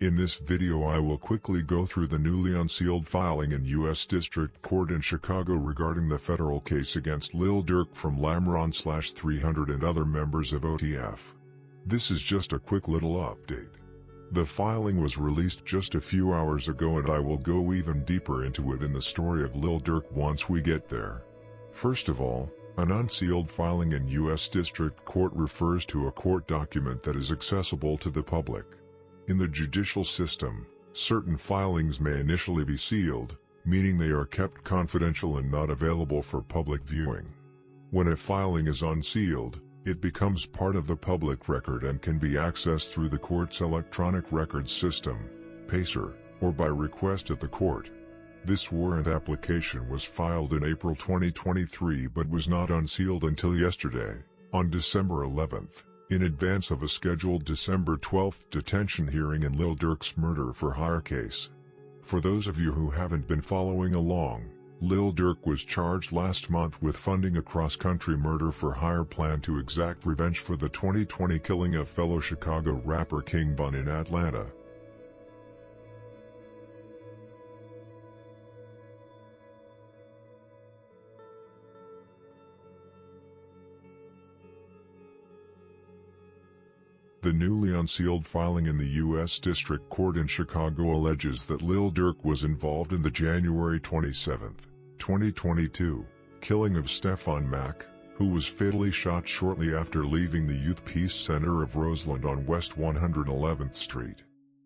In this video I will quickly go through the newly unsealed filing in U.S. District Court in Chicago regarding the federal case against Lil Durk from Lamron/300 and other members of OTF. This is just a quick little update. The filing was released just a few hours ago and I will go even deeper into it in the story of Lil Durk once we get there. First of all, an unsealed filing in U.S. District Court refers to a court document that is accessible to the public. In the judicial system, certain filings may initially be sealed, meaning they are kept confidential and not available for public viewing. When a filing is unsealed, it becomes part of the public record and can be accessed through the court's electronic records system, PACER, or by request at the court. This warrant application was filed in April 2023 but was not unsealed until yesterday, on December 11th. In advance of a scheduled December 12th detention hearing in Lil Durk's murder-for-hire case. For those of you who haven't been following along, Lil Durk was charged last month with funding a cross-country murder-for-hire plan to exact revenge for the 2020 killing of fellow Chicago rapper King Von in Atlanta. The newly unsealed filing in the U.S. District Court in Chicago alleges that Lil Durk was involved in the January 27, 2022, killing of Stefon Mack, who was fatally shot shortly after leaving the Youth Peace Center of Roseland on West 111th Street.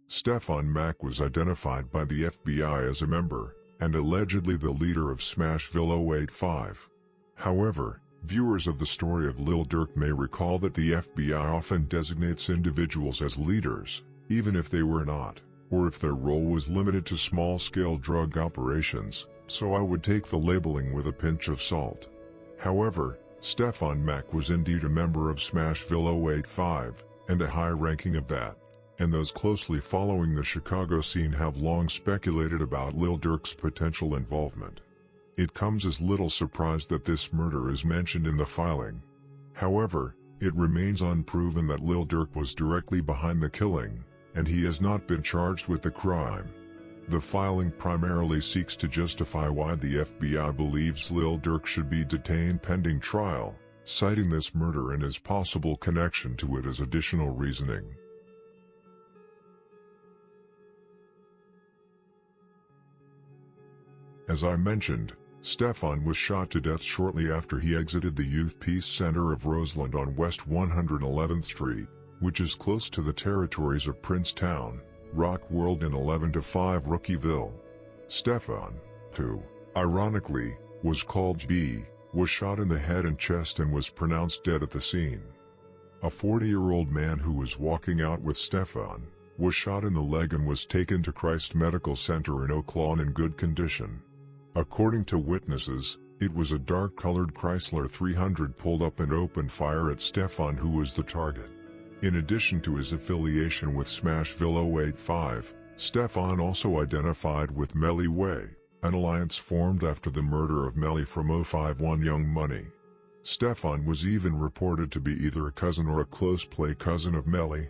Stefon Mack was identified by the FBI as a member, and allegedly the leader of Smashville 085. However, viewers of the story of Lil Durk may recall that the FBI often designates individuals as leaders, even if they were not, or if their role was limited to small-scale drug operations, so I would take the labeling with a pinch of salt. However, Stefon Mack was indeed a member of Smashville 085, and a high ranking of that, and those closely following the Chicago scene have long speculated about Lil Durk's potential involvement. It comes as little surprise that this murder is mentioned in the filing. However, it remains unproven that Lil Durk was directly behind the killing, and he has not been charged with the crime. The filing primarily seeks to justify why the FBI believes Lil Durk should be detained pending trial, citing this murder and his possible connection to it as additional reasoning. As I mentioned, Stefon was shot to death shortly after he exited the Youth Peace Center of Roseland on West 111th Street, which is close to the territories of Princetown, Rock World and 11-5 Rookieville. Stefon, who, ironically, was called B, was shot in the head and chest and was pronounced dead at the scene. A 40-year-old man who was walking out with Stefon was shot in the leg and was taken to Christ Medical Center in Oak Lawn in good condition. According to witnesses, it was a dark-colored Chrysler 300 pulled up and opened fire at Stefon, who was the target. In addition to his affiliation with Smashville 085, Stefon also identified with Melly Way, an alliance formed after the murder of Melly from 051 Young Money. Stefon was even reported to be either a cousin or a close play cousin of Melly.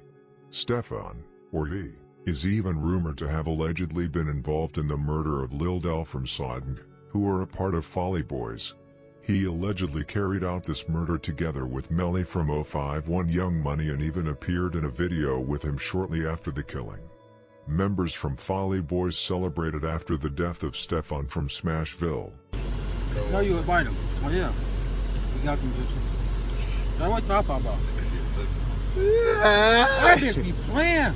Stefon, or he, is even rumored to have allegedly been involved in the murder of Lil Del from Sodden, who are a part of Folly Boys. He allegedly carried out this murder together with Melly from 051 Young Money and even appeared in a video with him shortly after the killing. Members from Folly Boys celebrated after the death of Stefon from Smashville. No, you invite him. Oh yeah, he got them just. That's what I'm talking about. I just be playing.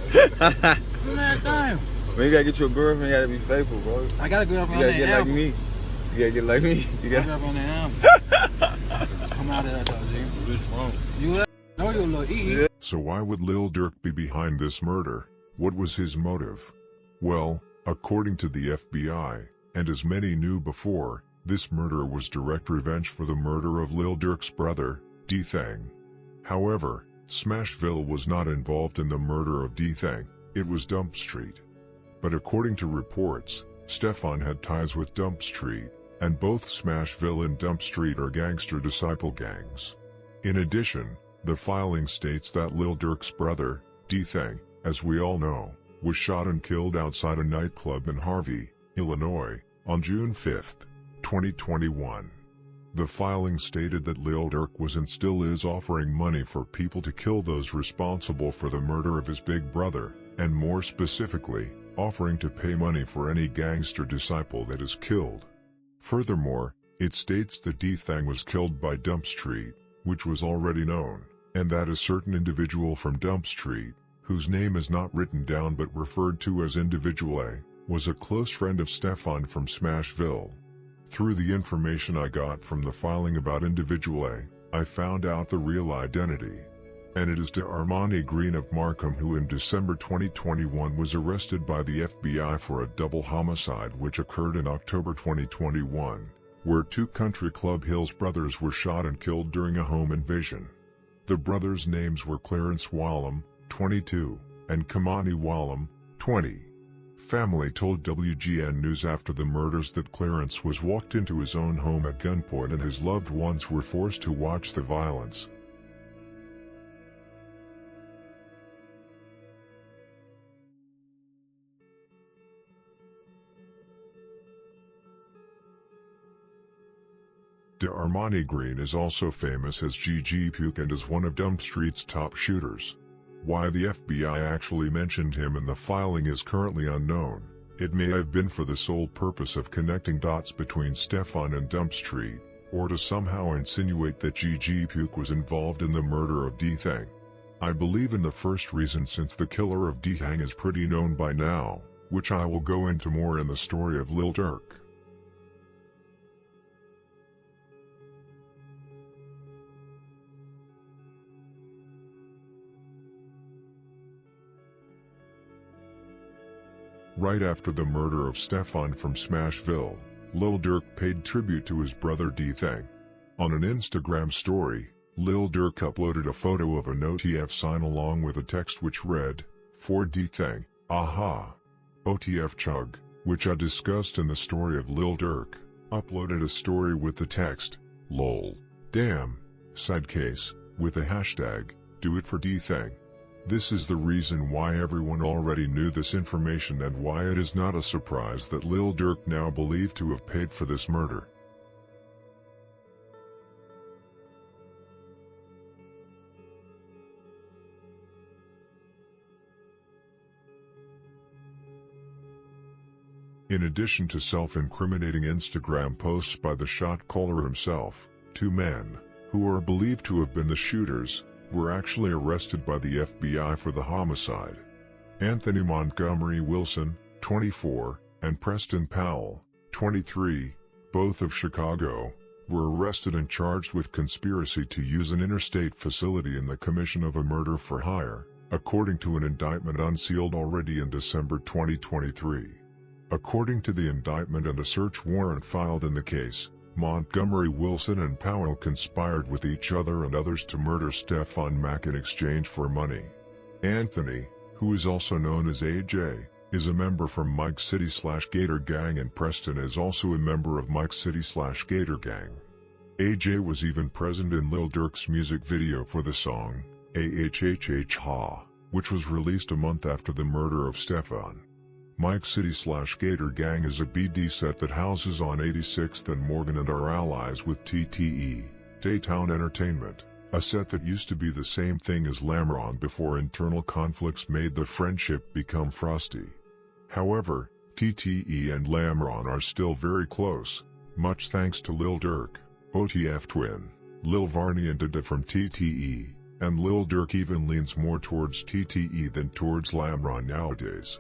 That time. Man, you gotta get your girlfriend, you gotta be faithful, bro. I got a girlfriend on that album. Like me. You gotta get like me. You got a girlfriend on that album. Come out of that though, G. What's wrong? You know you're a little E. Yeah. So why would Lil Durk be behind this murder? What was his motive? Well, according to the FBI, and as many knew before, this murder was direct revenge for the murder of Lil Durk's brother, D-Thang. However, Smashville was not involved in the murder of D-Thang, it was Dump Street. But according to reports, Stefon had ties with Dump Street, and both Smashville and Dump Street are gangster disciple gangs. In addition, the filing states that Lil Durk's brother, D-Thang, as we all know, was shot and killed outside a nightclub in Harvey, Illinois, on June 5, 2021. The filing stated that Lil Durk was and still is offering money for people to kill those responsible for the murder of his big brother, and more specifically, offering to pay money for any gangster disciple that is killed. Furthermore, it states that D-Thang was killed by Dump Street, which was already known, and that a certain individual from Dump Street, whose name is not written down but referred to as Individual A, was a close friend of Stefon from Smashville. Through the information I got from the filing about Individual A, I found out the real identity. And it is Armani Green of Markham, who in December 2021 was arrested by the FBI for a double homicide which occurred in October 2021, where two Country Club Hills brothers were shot and killed during a home invasion. The brothers' names were Clarence Wallam, 22, and Kamani Wallam, 20. Family told WGN News after the murders that Clarence was walked into his own home at gunpoint and his loved ones were forced to watch the violence. Armani Green is also famous as Gigi Puke and is one of Dump Street's top shooters. Why the FBI actually mentioned him in the filing is currently unknown. It may have been for the sole purpose of connecting dots between Stefon and Dump Street, or to somehow insinuate that Gigi Puke was involved in the murder of D-Thang. I believe in the first reason, since the killer of D-Thang is pretty known by now, which I will go into more in the story of Lil Durk. Right after the murder of Stefon from Smashville, Lil Durk paid tribute to his brother D-Thang. On an Instagram story, Lil Durk uploaded a photo of an OTF sign along with a text which read, "For D-Thang, aha. OTF chug," which I discussed in the story of Lil Durk, uploaded a story with the text, "Lol. Damn. Sad case," with the hashtag, "Do it for D-Thang." This is the reason why everyone already knew this information and why it is not a surprise that Lil Durk now believed to have paid for this murder. In addition to self-incriminating Instagram posts by the shot caller himself, two men, who are believed to have been the shooters, were actually arrested by the FBI for the homicide. Anthony Montgomery Wilson, 24, and Preston Powell, 23, both of Chicago, were arrested and charged with conspiracy to use an interstate facility in the commission of a murder for hire, according to an indictment unsealed already in December 2023. According to the indictment and a search warrant filed in the case, Montgomery Wilson and Powell conspired with each other and others to murder Stefon Mack in exchange for money. Anthony, who is also known as AJ, is a member from Mike City/Gator Gang, and Preston is also a member of Mike City/Gator Gang. AJ was even present in Lil Durk's music video for the song, AHHH Ha, which was released a month after the murder of Stefon. Mike City/Gator Gang is a BD set that houses on 86th and Morgan and are allies with TTE, Daytown Entertainment, a set that used to be the same thing as Lamron before internal conflicts made the friendship become frosty. However, TTE and Lamron are still very close, much thanks to Lil Durk, OTF twin, Lil Varney and Dada from TTE, and Lil Durk even leans more towards TTE than towards Lamron nowadays.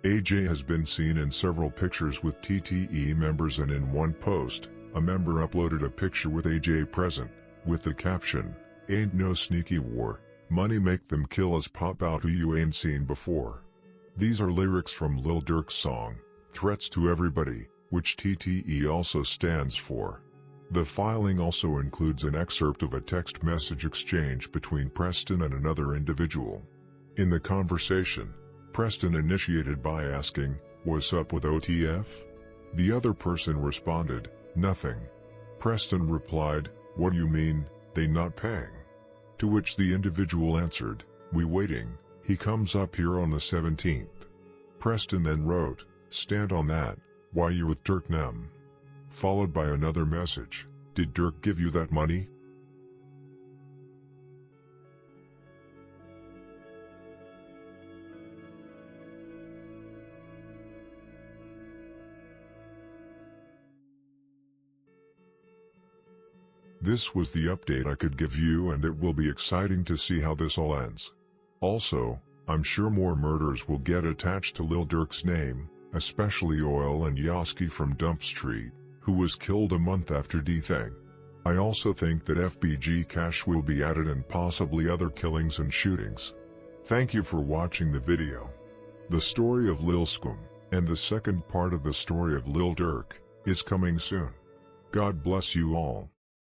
AJ has been seen in several pictures with TTE members, and in one post, a member uploaded a picture with AJ present, with the caption, "Ain't no sneaky war, money make them kill us, pop out who you ain't seen before." These are lyrics from Lil Durk's song, Threats to Everybody, which TTE also stands for. The filing also includes an excerpt of a text message exchange between Preston and another individual. In the conversation, Preston initiated by asking, "What's up with OTF?" The other person responded, "Nothing." Preston replied, "What do you mean, they not paying?" To which the individual answered, "We waiting, he comes up here on the 17th. Preston then wrote, "Stand on that, why you with Durk nem?" Followed by another message, "Did Durk give you that money?" This was the update I could give you, and it will be exciting to see how this all ends. Also, I'm sure more murders will get attached to Lil Durk's name, especially Oil and Yoski from Dump Street, who was killed a month after D-Thing. I also think that FBG Cash will be added and possibly other killings and shootings. Thank you for watching the video. The story of Lil Skum, and the second part of the story of Lil Durk, is coming soon. God bless you all.